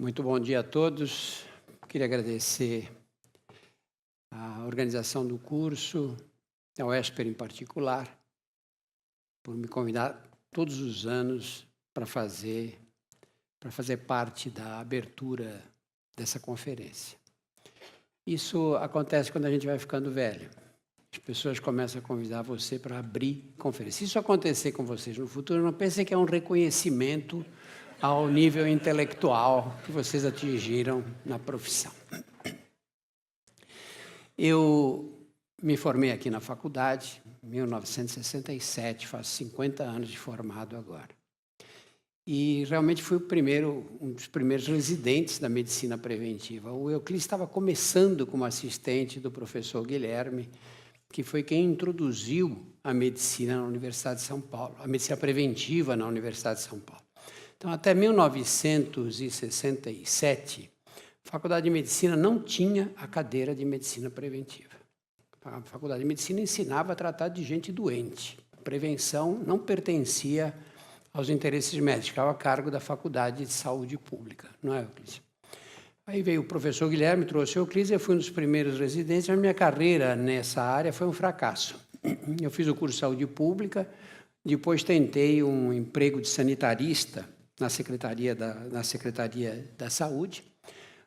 Muito bom dia a todos. Queria agradecer a organização do curso, ao Esper em particular, por me convidar todos os anos para fazer parte da abertura dessa conferência. Isso acontece quando a gente vai ficando velho. As pessoas começam a convidar você para abrir conferência. Se isso acontecer com vocês no futuro, não pensem que é um reconhecimento ao nível intelectual que vocês atingiram na profissão. Eu me formei aqui na faculdade em 1967, faço 50 anos de formado agora. E realmente fui um dos primeiros residentes da medicina preventiva. O Euclides estava começando como assistente do professor Guilherme, que foi quem introduziu a medicina na Universidade de São Paulo, a medicina preventiva na Universidade de São Paulo. Então, até 1967, a Faculdade de Medicina não tinha a cadeira de medicina preventiva. A Faculdade de Medicina ensinava a tratar de gente doente. A prevenção não pertencia aos interesses médicos, ficava a cargo da Faculdade de Saúde Pública, não é, Euclides? Aí veio o professor Guilherme, trouxe o Euclides, eu fui um dos primeiros residentes, mas minha carreira nessa área foi um fracasso. Eu fiz o curso de Saúde Pública, depois tentei um emprego de sanitarista na Secretaria da Saúde,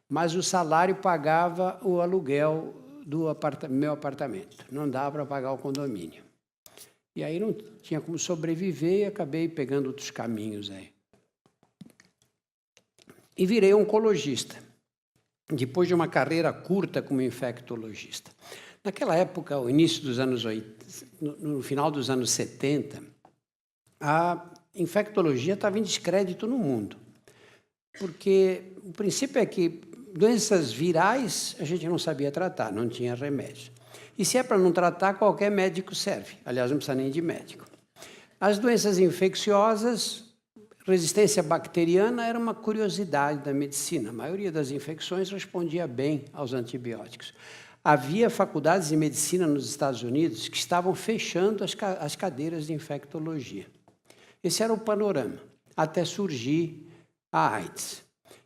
mas o salário pagava o aluguel do meu apartamento, não dava para pagar o condomínio. E aí não tinha como sobreviver e acabei pegando outros caminhos aí. E virei oncologista, depois de uma carreira curta como infectologista. Naquela época, o início dos anos 80, no final dos anos 70, a infectologia estava em descrédito no mundo, porque o princípio é que doenças virais a gente não sabia tratar, não tinha remédio. E se é para não tratar, qualquer médico serve. Aliás, não precisa nem de médico. As doenças infecciosas, resistência bacteriana era uma curiosidade da medicina. A maioria das infecções respondia bem aos antibióticos. Havia faculdades de medicina nos Estados Unidos que estavam fechando as cadeiras de infectologia. Esse era o panorama, até surgir a AIDS.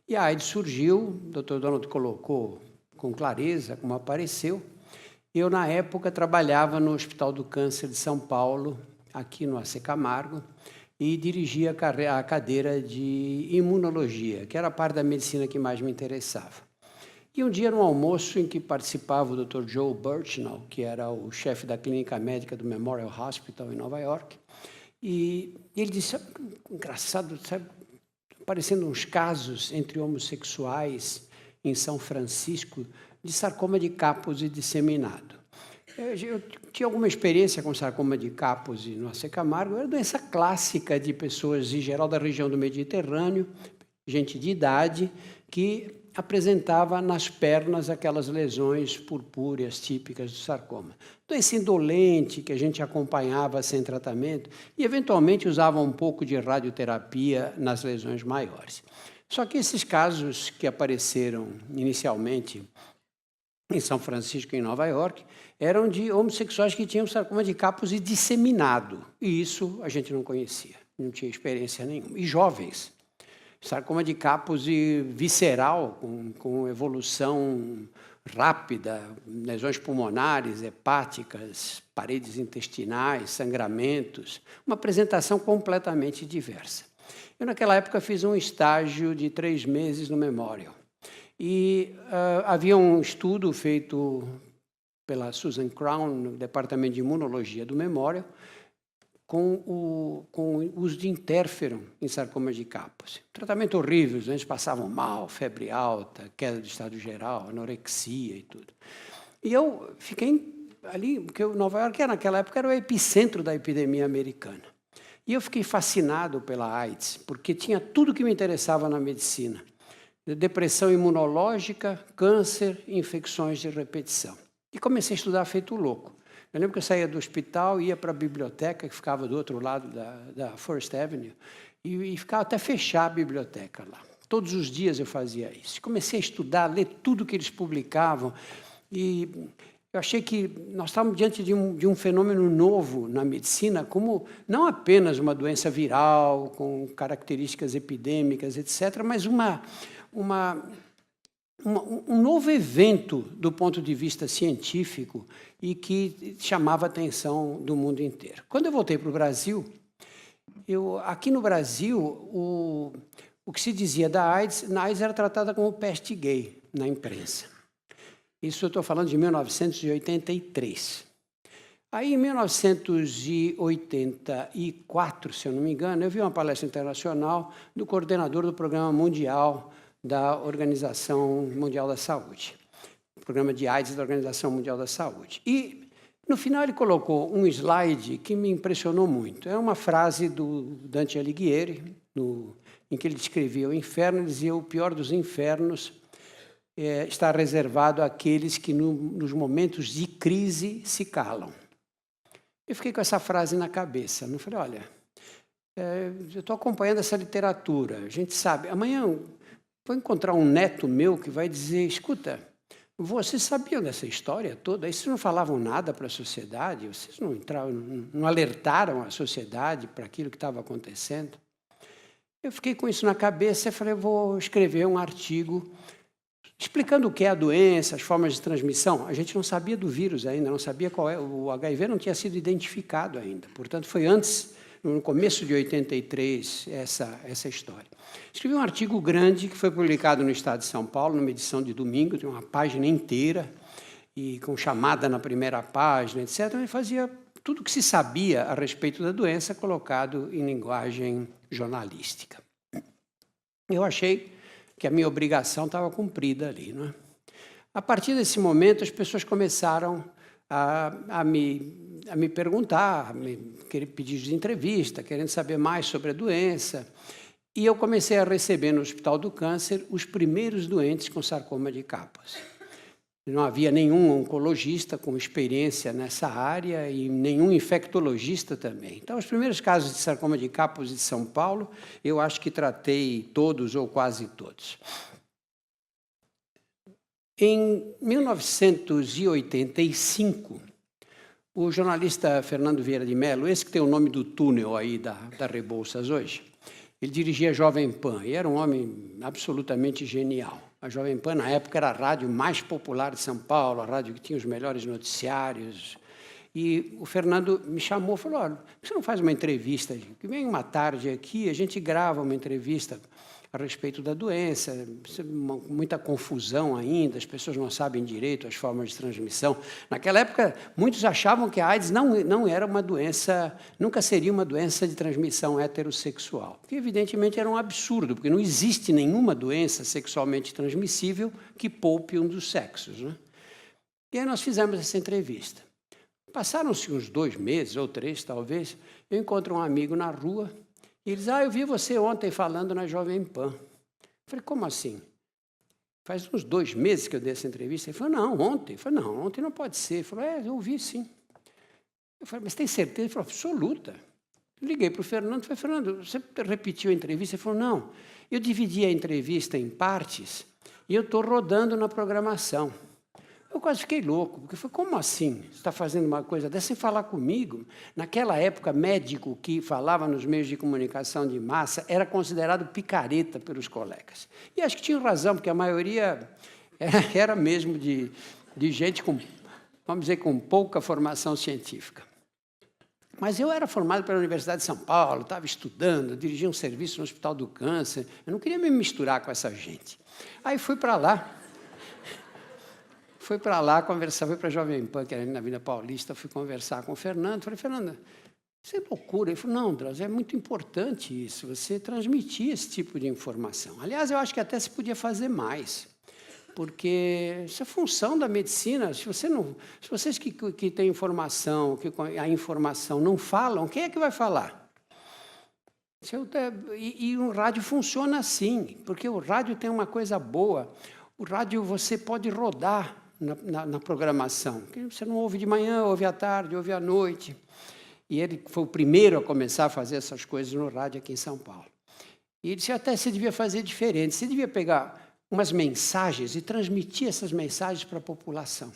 E a AIDS surgiu, o Dr. Donald colocou com clareza como apareceu. Eu, na época, trabalhava no Hospital do Câncer de São Paulo, aqui no AC Camargo, e dirigia a cadeira de imunologia, que era a parte da medicina que mais me interessava. E um dia, no almoço em que participava o Dr. Joe Burchnall, que era o chefe da clínica médica do Memorial Hospital em Nova York, e ele disse, engraçado, sabe, aparecendo uns casos entre homossexuais em São Francisco de sarcoma de Kaposi disseminado. Eu tinha alguma experiência com sarcoma de Kaposi no AC Camargo, era doença clássica de pessoas, em geral, da região do Mediterrâneo, gente de idade, que apresentava nas pernas aquelas lesões purpúreas típicas do sarcoma. Doença indolente que a gente acompanhava sem tratamento e, eventualmente, usava um pouco de radioterapia nas lesões maiores. Só que esses casos que apareceram inicialmente em São Francisco e em Nova York eram de homossexuais que tinham sarcoma de Kaposi disseminado. E isso a gente não conhecia, não tinha experiência nenhuma. E jovens. Sarcoma de Kaposi visceral, com evolução rápida, lesões pulmonares, hepáticas, paredes intestinais, sangramentos, uma apresentação completamente diversa. Eu, naquela época, fiz um estágio de 3 meses no Memorial. E havia um estudo feito pela Susan Crown, no Departamento de Imunologia do Memorial, com o uso de interferon em sarcoma de Kaposi. Tratamento horrível, os doentes passavam mal, febre alta, queda do estado geral, anorexia e tudo. E eu fiquei ali, porque Nova York, naquela época, era o epicentro da epidemia americana. E eu fiquei fascinado pela AIDS, porque tinha tudo que me interessava na medicina. Depressão imunológica, câncer, infecções de repetição. E comecei a estudar feito louco. Eu lembro que eu saía do hospital, ia para a biblioteca, que ficava do outro lado da First Avenue, e ficava até fechar a biblioteca lá. Todos os dias eu fazia isso. Comecei a estudar, ler tudo que eles publicavam, e eu achei que nós estávamos diante de um fenômeno novo na medicina, como não apenas uma doença viral, com características epidêmicas, etc., mas um novo evento do ponto de vista científico e que chamava a atenção do mundo inteiro. Quando eu voltei para o Brasil, aqui no Brasil, o que se dizia da AIDS, na AIDS era tratada como peste gay na imprensa. Isso eu estou falando de 1983. Aí, em 1984, se eu não me engano, eu vi uma palestra internacional do coordenador do Programa Mundial da Organização Mundial da Saúde, o Programa de AIDS da Organização Mundial da Saúde. E, no final, ele colocou um slide que me impressionou muito. É uma frase do Dante Alighieri, em que ele descrevia o inferno, ele dizia: o pior dos infernos está reservado àqueles que, nos momentos de crise, se calam. Eu fiquei com essa frase na cabeça. Eu falei, olha, eu estou acompanhando essa literatura, a gente sabe, amanhã vou encontrar um neto meu que vai dizer, escuta, vocês sabiam dessa história toda? Aí vocês não falavam nada para a sociedade? Vocês não alertaram a sociedade para aquilo que estava acontecendo? Eu fiquei com isso na cabeça e falei, vou escrever um artigo explicando o que é a doença, as formas de transmissão. A gente não sabia do vírus ainda, não sabia qual é. O HIV não tinha sido identificado ainda. Portanto, foi antes, no começo de 83, essa história. Escrevi um artigo grande que foi publicado no Estado de São Paulo, numa edição de domingo, tem uma página inteira, e com chamada na primeira página, etc. Ele fazia tudo o que se sabia a respeito da doença colocado em linguagem jornalística. Eu achei que a minha obrigação estava cumprida ali. Não é? A partir desse momento, as pessoas começaram a me perguntar, a me querer pedir de entrevista, querendo saber mais sobre a doença. E eu comecei a receber no Hospital do Câncer os primeiros doentes com sarcoma de Kaposi. Não havia nenhum oncologista com experiência nessa área e nenhum infectologista também. Então, os primeiros casos de sarcoma de Kaposi de São Paulo, eu acho que tratei todos ou quase todos. Em 1985, o jornalista Fernando Vieira de Mello, esse que tem o nome do túnel aí da Rebouças hoje, ele dirigia a Jovem Pan e era um homem absolutamente genial. A Jovem Pan, na época, era a rádio mais popular de São Paulo, a rádio que tinha os melhores noticiários. E o Fernando me chamou e falou, olha, por que você não faz uma entrevista? Que vem uma tarde aqui, a gente grava uma entrevista a respeito da doença, muita confusão ainda, as pessoas não sabem direito as formas de transmissão. Naquela época, muitos achavam que a AIDS não era uma doença, nunca seria uma doença de transmissão heterossexual, que evidentemente era um absurdo, porque não existe nenhuma doença sexualmente transmissível que poupe um dos sexos. Né? E aí nós fizemos essa entrevista. Passaram-se uns 2 meses, ou 3 talvez, eu encontro um amigo na rua, e ele diz, eu vi você ontem falando na Jovem Pan. Eu falei, como assim? Faz uns 2 meses que eu dei essa entrevista. Ele falou, não, ontem. Eu falei, não, ontem não pode ser. Ele falou, eu ouvi sim. Eu falei, mas tem certeza? Ele falou, absoluta. Eu liguei para o Fernando, falei, Fernando, você repetiu a entrevista? Ele falou, não, eu dividi a entrevista em partes e eu estou rodando na programação. Eu quase fiquei louco, porque foi como assim? Você está fazendo uma coisa dessa sem falar comigo? Naquela época, médico que falava nos meios de comunicação de massa era considerado picareta pelos colegas. E acho que tinham razão, porque a maioria era mesmo de gente com, vamos dizer, com pouca formação científica. Mas eu era formado pela Universidade de São Paulo, estava estudando, dirigia um serviço no Hospital do Câncer, eu não queria me misturar com essa gente. Aí fui para lá, conversar, fui para a Jovem Pan, que era ali na Avenida Paulista, fui conversar com o Fernando, falei, Fernando, isso é loucura. Ele falou, não, Drauzio, é muito importante isso, você transmitir esse tipo de informação. Aliás, eu acho que até se podia fazer mais, porque isso é função da medicina. Se vocês que têm informação, que a informação não falam, quem é que vai falar? E o rádio funciona assim, porque o rádio tem uma coisa boa, o rádio você pode rodar na programação. Você não ouve de manhã, ouve à tarde, ouve à noite. E ele foi o primeiro a começar a fazer essas coisas no rádio aqui em São Paulo. E ele disse, até você devia fazer diferente, você devia pegar umas mensagens e transmitir essas mensagens para a população.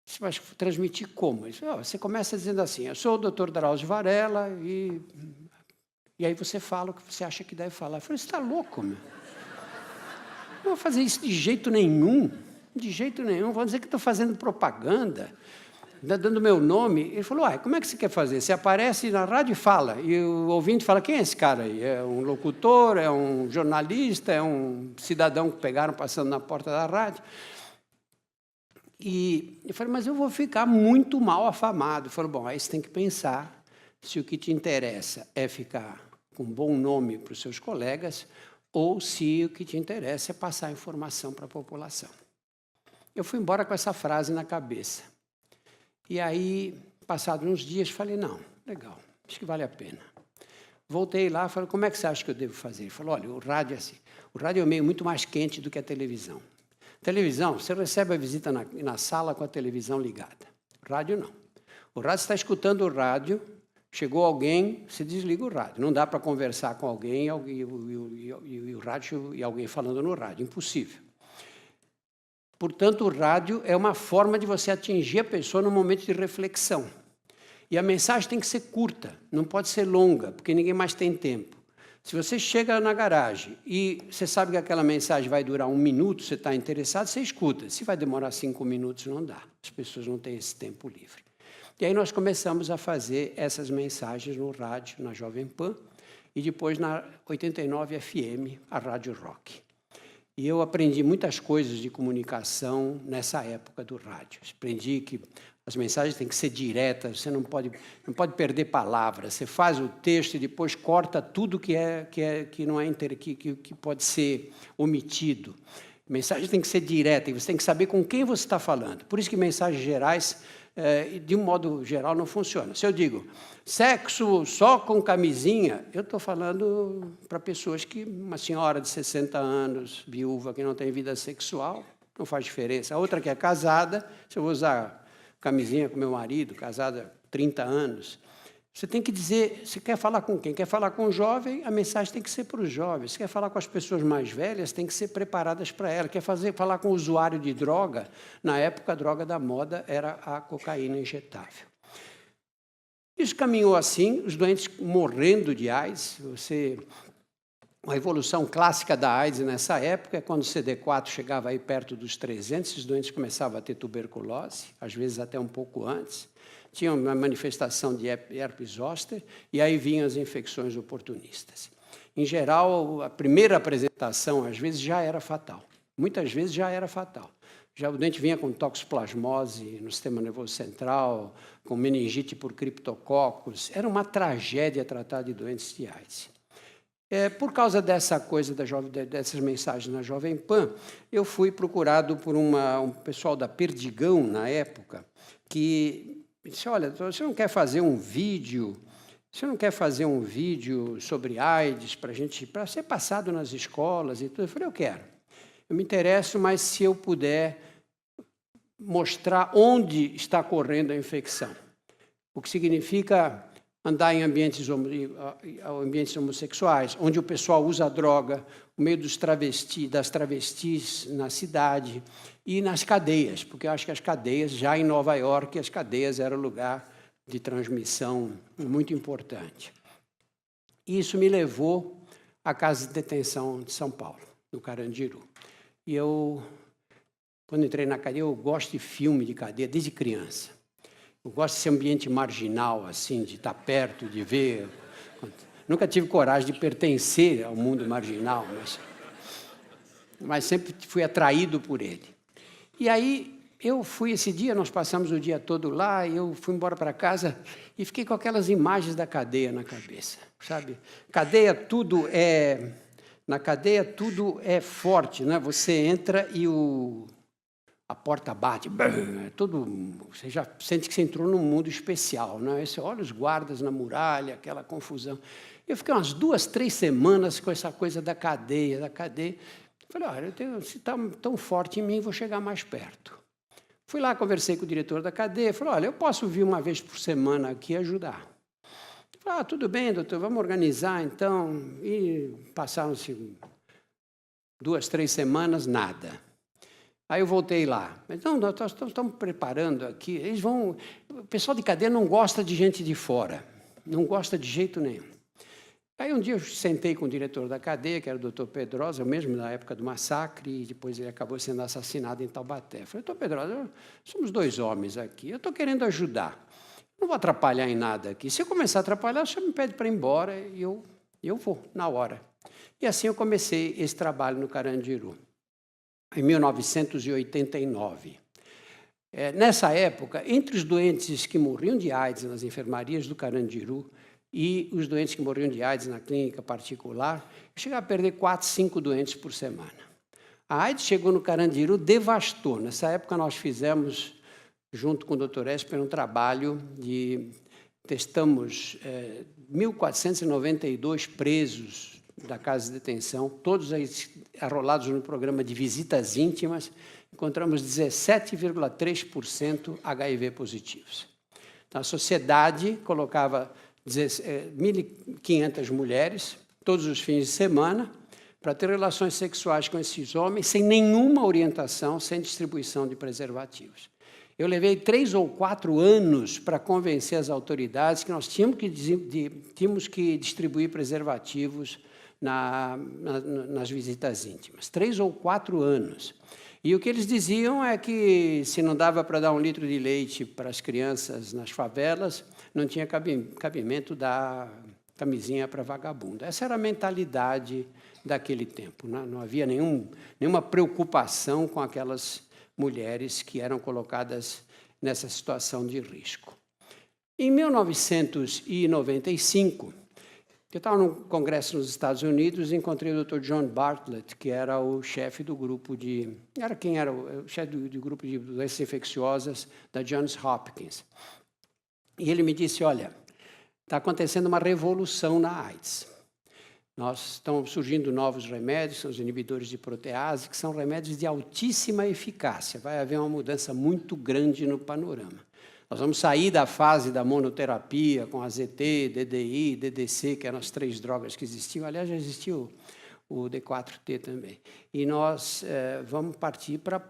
Você vai transmitir como? Ele disse, você começa dizendo assim, eu sou o Dr. Drauzio Varella, e aí você fala o que você acha que deve falar. Eu falei, você está louco, meu? vou fazer isso de jeito nenhum. De jeito nenhum. Vão dizer que estou fazendo propaganda, dando meu nome. Ele falou, como é que você quer fazer? Você aparece na rádio e fala. E o ouvinte fala, quem é esse cara aí? É um locutor, é um jornalista, é um cidadão que pegaram passando na porta da rádio. E eu falei, mas eu vou ficar muito mal afamado. Ele falou, bom, aí você tem que pensar se o que te interessa é ficar com um bom nome para os seus colegas ou se o que te interessa é passar informação para a população. Eu fui embora com essa frase na cabeça. E aí, passados uns dias, falei, não, legal, acho que vale a pena. Voltei lá e falei, como é que você acha que eu devo fazer? Ele falou, olha, o rádio é assim. O rádio é um meio muito mais quente do que a televisão. Televisão, você recebe a visita na sala com a televisão ligada. Rádio, não. O rádio, você está escutando o rádio, chegou alguém, você desliga o rádio. Não dá para conversar com alguém e o rádio e alguém falando no rádio, impossível. Portanto, o rádio é uma forma de você atingir a pessoa num momento de reflexão. E a mensagem tem que ser curta, não pode ser longa, porque ninguém mais tem tempo. Se você chega na garagem e você sabe que aquela mensagem vai durar 1 minuto, você está interessado, você escuta. Se vai demorar 5 minutos, não dá. As pessoas não têm esse tempo livre. E aí nós começamos a fazer essas mensagens no rádio, na Jovem Pan, e depois na 89 FM, a Rádio Rock. E eu aprendi muitas coisas de comunicação nessa época do rádio. Aprendi que as mensagens têm que ser diretas, você não pode perder palavras. Você faz o texto e depois corta tudo que não é que pode ser omitido. A mensagem tem que ser direta e você tem que saber com quem você está falando. Por isso que mensagens gerais, de um modo geral, não funcionam. Se eu digo sexo só com camisinha, eu estou falando para pessoas uma senhora de 60 anos, viúva, que não tem vida sexual, não faz diferença. A outra que é casada, se eu vou usar camisinha com meu marido, casada há 30 anos, você tem que dizer, você quer falar com quem? Quer falar com o jovem, a mensagem tem que ser para os jovens. Se quer falar com as pessoas mais velhas, tem que ser preparadas para ela. Quer falar com o usuário de droga, na época a droga da moda era a cocaína injetável. Isso caminhou assim, os doentes morrendo de AIDS. A evolução clássica da AIDS nessa época é quando o CD4 chegava aí perto dos 300, os doentes começavam a ter tuberculose, às vezes até um pouco antes. Tinha uma manifestação de herpes zoster, e aí vinham as infecções oportunistas. Em geral, a primeira apresentação, às vezes, já era fatal. Muitas vezes já era fatal. Já o doente vinha com toxoplasmose no sistema nervoso central, com meningite por criptococos. Era uma tragédia tratar de doentes de AIDS. Por causa dessa coisa dessas mensagens na Jovem Pan, eu fui procurado por um pessoal da Perdigão, na época, que disse, olha, você não quer fazer um vídeo sobre AIDS para ser passado nas escolas e tudo? Eu falei, eu quero. Eu me interesso, mas se eu puder mostrar onde está correndo a infecção. O que significa andar em ambientes homossexuais, onde o pessoal usa droga, no meio das travestis na cidade e nas cadeias, porque eu acho que as cadeias, já em Nova York, as cadeias eram lugar de transmissão muito importante. Isso me levou à Casa de Detenção de São Paulo, no Carandiru. E eu, quando entrei na cadeia, eu gosto de filme de cadeia desde criança. Eu gosto desse ambiente marginal, assim, de estar perto, de ver. Nunca tive coragem de pertencer ao mundo marginal, mas sempre fui atraído por ele. E aí, eu fui esse dia, nós passamos o dia todo lá, e eu fui embora para casa e fiquei com aquelas imagens da cadeia na cabeça, sabe? Na cadeia tudo é forte, né? Você entra e a porta bate, você já sente que você entrou num mundo especial, né? Você olha os guardas na muralha, aquela confusão. Eu fiquei umas 2, 3 semanas com essa coisa da cadeia. Falei, olha, se está tão forte em mim, vou chegar mais perto. Fui lá, conversei com o diretor da cadeia, falei, olha, eu posso vir uma vez por semana aqui ajudar. Falei, tudo bem, doutor, vamos organizar, então. E passaram-se 2, 3 semanas, nada. Aí eu voltei lá. Mas não, nós estamos preparando aqui. O pessoal de cadeia não gosta de gente de fora. Não gosta de jeito nenhum. Aí um dia eu sentei com o diretor da cadeia, que era o Dr. Pedrosa, mesmo na época do massacre, e depois ele acabou sendo assassinado em Taubaté. Eu falei, Dr. Pedrosa, somos 2 homens aqui, eu estou querendo ajudar. Não vou atrapalhar em nada aqui. Se eu começar a atrapalhar, o senhor me pede para ir embora e eu vou, na hora. E assim eu comecei esse trabalho no Carandiru, em 1989. Nessa época, entre os doentes que morriam de AIDS nas enfermarias do Carandiru e os doentes que morriam de AIDS na clínica particular, eu chegava a perder 4, 5 doentes por semana. A AIDS chegou no Carandiru, devastou. Nessa época nós fizemos, junto com o Dr. Esper, um trabalho de... Testamos 1.492 presos da casa de detenção, todos arrolados no programa de visitas íntimas, encontramos 17,3% HIV positivos. Então, a sociedade colocava 1.500 mulheres, todos os fins de semana, para ter relações sexuais com esses homens, sem nenhuma orientação, sem distribuição de preservativos. Eu levei 3 ou 4 anos para convencer as autoridades que nós tínhamos que distribuir preservativos nas visitas íntimas. 3 ou 4 anos. E o que eles diziam é que, se não dava para dar 1 litro de leite para as crianças nas favelas, não tinha cabimento dar camisinha para vagabundo. Essa era a mentalidade daquele tempo. Não havia nenhuma preocupação com aquelas mulheres que eram colocadas nessa situação de risco. Em 1995, eu estava num congresso nos Estados Unidos e encontrei o Dr. John Bartlett, que era o chefe do grupo de... Era o chefe do grupo de doenças infecciosas da Johns Hopkins. E ele me disse, olha, está acontecendo uma revolução na AIDS. Estão surgindo novos remédios, são os inibidores de protease, que são remédios de altíssima eficácia. Vai haver uma mudança muito grande no panorama. Nós vamos sair da fase da monoterapia com AZT, DDI, DDC, que eram as 3 drogas que existiam. Aliás, já existiu o D4T também. E nós vamos partir para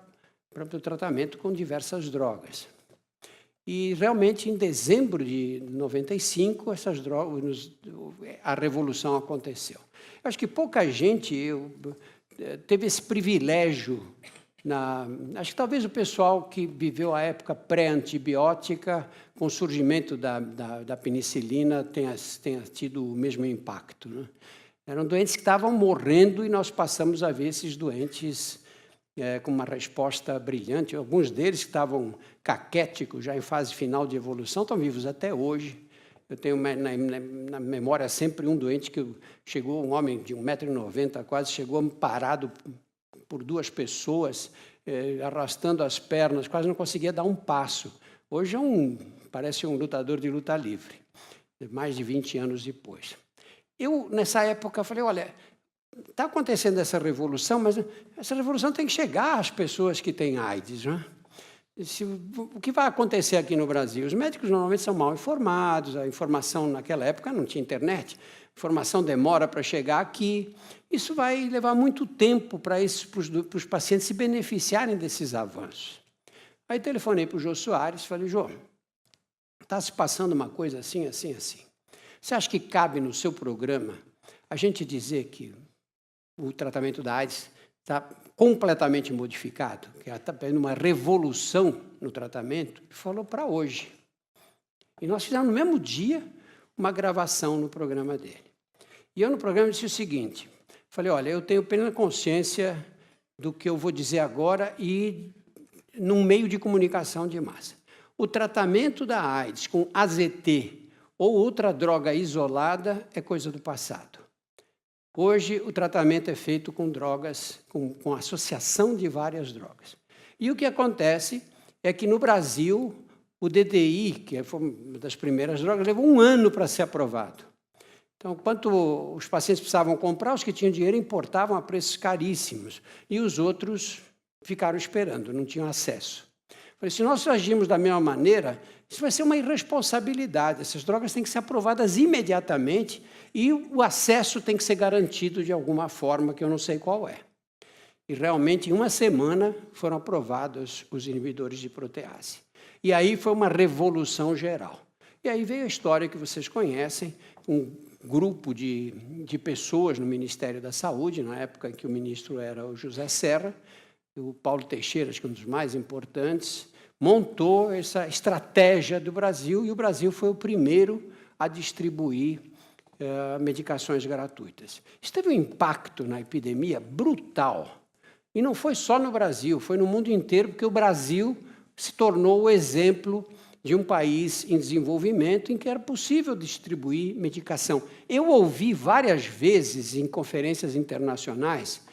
o tratamento com diversas drogas. E, realmente, em dezembro de 95, essas drogas, a revolução aconteceu. Eu acho que pouca gente teve esse privilégio. Acho que talvez o pessoal que viveu a época pré-antibiótica, com o surgimento da penicilina, tenha tido o mesmo impacto, né? Eram doentes que estavam morrendo e nós passamos a ver esses doentes com uma resposta brilhante. Alguns deles que estavam caquéticos, já em fase final de evolução, estão vivos até hoje. Eu tenho na memória sempre um doente que chegou, um homem de 1,90 m, quase chegou parado por 2 pessoas, arrastando as pernas, quase não conseguia dar um passo. Hoje parece um lutador de luta livre, mais de 20 anos depois. Eu, nessa época, falei, olha, está acontecendo essa revolução, mas essa revolução tem que chegar às pessoas que têm AIDS, né? O que vai acontecer aqui no Brasil? Os médicos normalmente são mal informados, a informação naquela época não tinha internet, a informação demora para chegar aqui. Isso vai levar muito tempo para os pacientes se beneficiarem desses avanços. Aí telefonei para o Jô Soares e falei, Jô, está se passando uma coisa assim, assim, assim. Você acha que cabe no seu programa a gente dizer que o tratamento da AIDS está completamente modificado, que está tendo uma revolução no tratamento? Ele falou para hoje. E nós fizemos no mesmo dia uma gravação no programa dele. E eu no programa disse o seguinte, falei, olha, eu tenho plena consciência do que eu vou dizer agora e num meio de comunicação de massa. O tratamento da AIDS com AZT ou outra droga isolada é coisa do passado. Hoje, o tratamento é feito com drogas, com associação de várias drogas. E o que acontece é que, no Brasil, o DDI, que foi uma das primeiras drogas, levou 1 ano para ser aprovado. Então, enquanto os pacientes precisavam comprar, os que tinham dinheiro importavam a preços caríssimos, e os outros ficaram esperando, não tinham acesso. Falei, se nós agirmos da mesma maneira, isso vai ser uma irresponsabilidade. Essas drogas têm que ser aprovadas imediatamente e o acesso tem que ser garantido de alguma forma, que eu não sei qual é. E, realmente, em 1 semana, foram aprovados os inibidores de protease. E aí foi uma revolução geral. E aí veio a história que vocês conhecem, com grupo de pessoas no Ministério da Saúde, na época em que o ministro era o José Serra, o Paulo Teixeira, acho que um dos mais importantes, montou essa estratégia do Brasil, e o Brasil foi o primeiro a distribuir medicações gratuitas. Isso teve um impacto na epidemia brutal. E não foi só no Brasil, foi no mundo inteiro, porque o Brasil se tornou o exemplo de um país em desenvolvimento em que era possível distribuir medicação. Eu ouvi várias vezes em conferências internacionais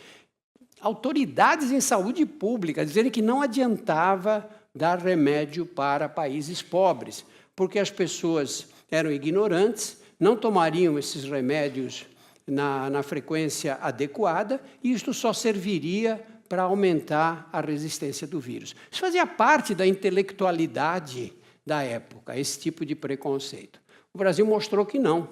autoridades em saúde pública dizerem que não adiantava dar remédio para países pobres, porque as pessoas eram ignorantes, não tomariam esses remédios na frequência adequada, e isto só serviria para aumentar a resistência do vírus. Isso fazia parte da intelectualidade da época, esse tipo de preconceito. O Brasil mostrou que não,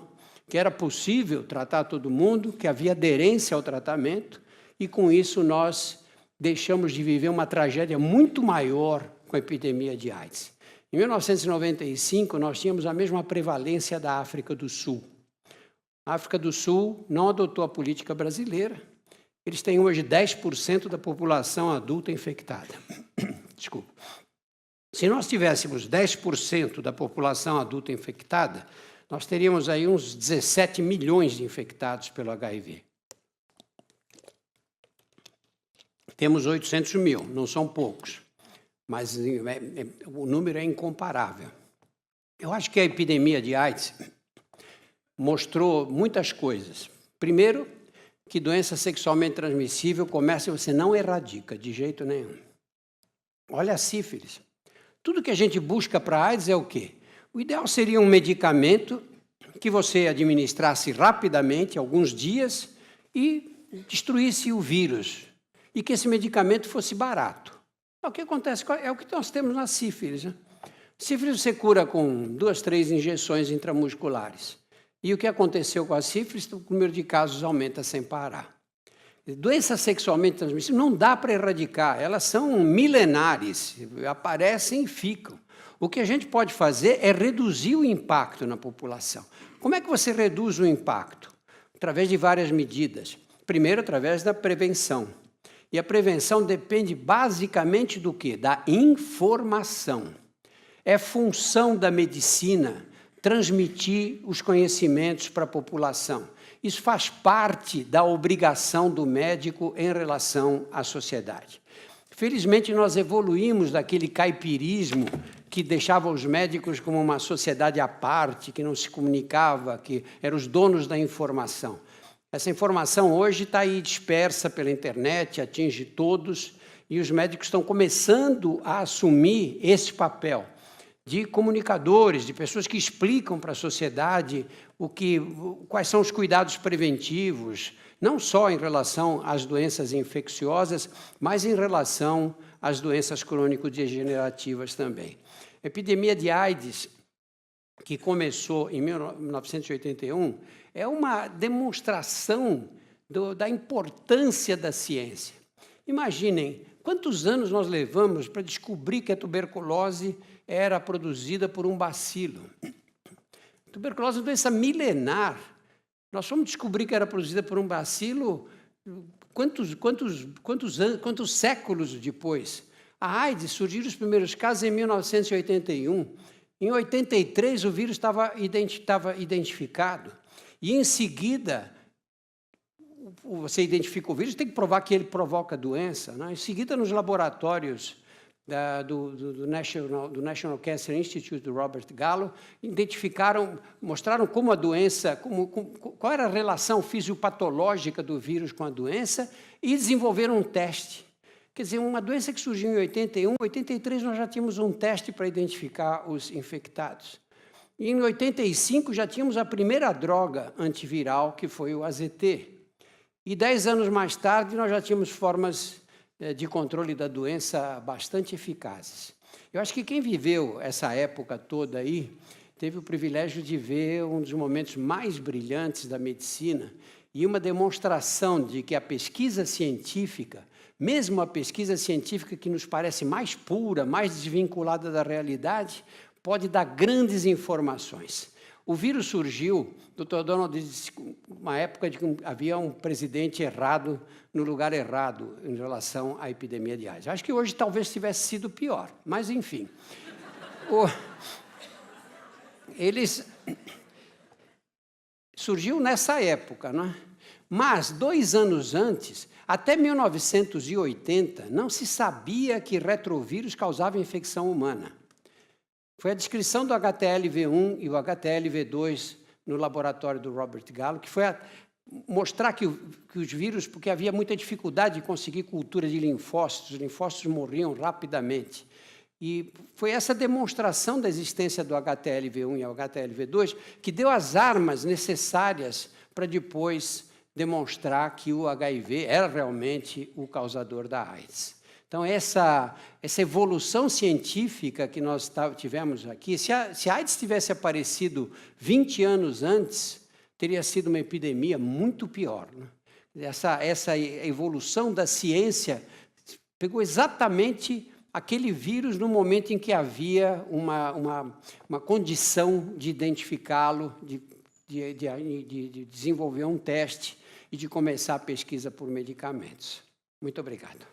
que era possível tratar todo mundo, que havia aderência ao tratamento, e com isso nós deixamos de viver uma tragédia muito maior com a epidemia de AIDS. Em 1995, nós tínhamos a mesma prevalência da África do Sul. A África do Sul não adotou a política brasileira. Eles têm hoje 10% da população adulta infectada. Desculpa. Se nós tivéssemos 10% da população adulta infectada, nós teríamos aí uns 17 milhões de infectados pelo HIV. Temos 800 mil, não são poucos, mas o número é incomparável. Eu acho que a epidemia de AIDS mostrou muitas coisas. Primeiro, que doença sexualmente transmissível começa e você não erradica de jeito nenhum. Olha a sífilis. Tudo que a gente busca para a AIDS é o quê? O ideal seria um medicamento que você administrasse rapidamente, alguns dias, e destruísse o vírus. E que esse medicamento fosse barato. O que acontece é o que nós temos na sífilis. Né? Sífilis você cura com 2, 3 injeções intramusculares. E o que aconteceu com a sífilis? O número de casos aumenta sem parar. Doenças sexualmente transmissíveis não dá para erradicar, elas são milenares, aparecem e ficam. O que a gente pode fazer é reduzir o impacto na população. Como é que você reduz o impacto? Através de várias medidas. Primeiro, através da prevenção. E a prevenção depende basicamente do quê? Da informação. É função da medicina transmitir os conhecimentos para a população. Isso faz parte da obrigação do médico em relação à sociedade. Felizmente, nós evoluímos daquele caipirismo que deixava os médicos como uma sociedade à parte, que não se comunicava, que eram os donos da informação. Essa informação hoje está aí dispersa pela internet, atinge todos, e os médicos estão começando a assumir esse papel de comunicadores, de pessoas que explicam para a sociedade quais são os cuidados preventivos, não só em relação às doenças infecciosas, mas em relação às doenças crônico-degenerativas também. A epidemia de AIDS, que começou em 1981, é uma demonstração da importância da ciência. Imaginem quantos anos nós levamos para descobrir que a tuberculose era produzida por um bacilo. A tuberculose é uma doença milenar. Nós fomos descobrir que era produzida por um bacilo quantos séculos depois? A AIDS surgiu os primeiros casos em 1981. Em 83, o vírus estava identificado. E, em seguida, você identifica o vírus, tem que provar que ele provoca a doença. Né? Em seguida, nos laboratórios do National Cancer Institute, do Robert Gallo, mostraram como a doença, qual era a relação fisiopatológica do vírus com a doença, e desenvolveram um teste. Quer dizer, uma doença que surgiu em 81, 83 nós já tínhamos um teste para identificar os infectados. E em 85 já tínhamos a primeira droga antiviral, que foi o AZT. E 10 anos mais tarde nós já tínhamos formas de controle da doença bastante eficazes. Eu acho que quem viveu essa época toda aí teve o privilégio de ver um dos momentos mais brilhantes da medicina e uma demonstração de que a pesquisa científica, mesmo a pesquisa científica que nos parece mais pura, mais desvinculada da realidade, pode dar grandes informações. O vírus surgiu, o Dr. Donald disse, uma época de que havia um presidente errado no lugar errado em relação à epidemia de AIDS. Acho que hoje talvez tivesse sido pior, mas enfim. Surgiu nessa época, né? Mas 2 anos antes, até 1980, não se sabia que retrovírus causava infecção humana. Foi a descrição do HTLV1 e o HTLV2 no laboratório do Robert Gallo, que foi mostrar que os vírus, porque havia muita dificuldade de conseguir cultura de linfócitos, os linfócitos morriam rapidamente. E foi essa demonstração da existência do HTLV1 e o HTLV2 que deu as armas necessárias para depois demonstrar que o HIV era realmente o causador da AIDS. Então, essa evolução científica que nós tivemos aqui, se a AIDS tivesse aparecido 20 anos antes, teria sido uma epidemia muito pior, né? Essa evolução da ciência pegou exatamente aquele vírus no momento em que havia uma condição de identificá-lo, de desenvolver um teste e de começar a pesquisa por medicamentos. Muito obrigado.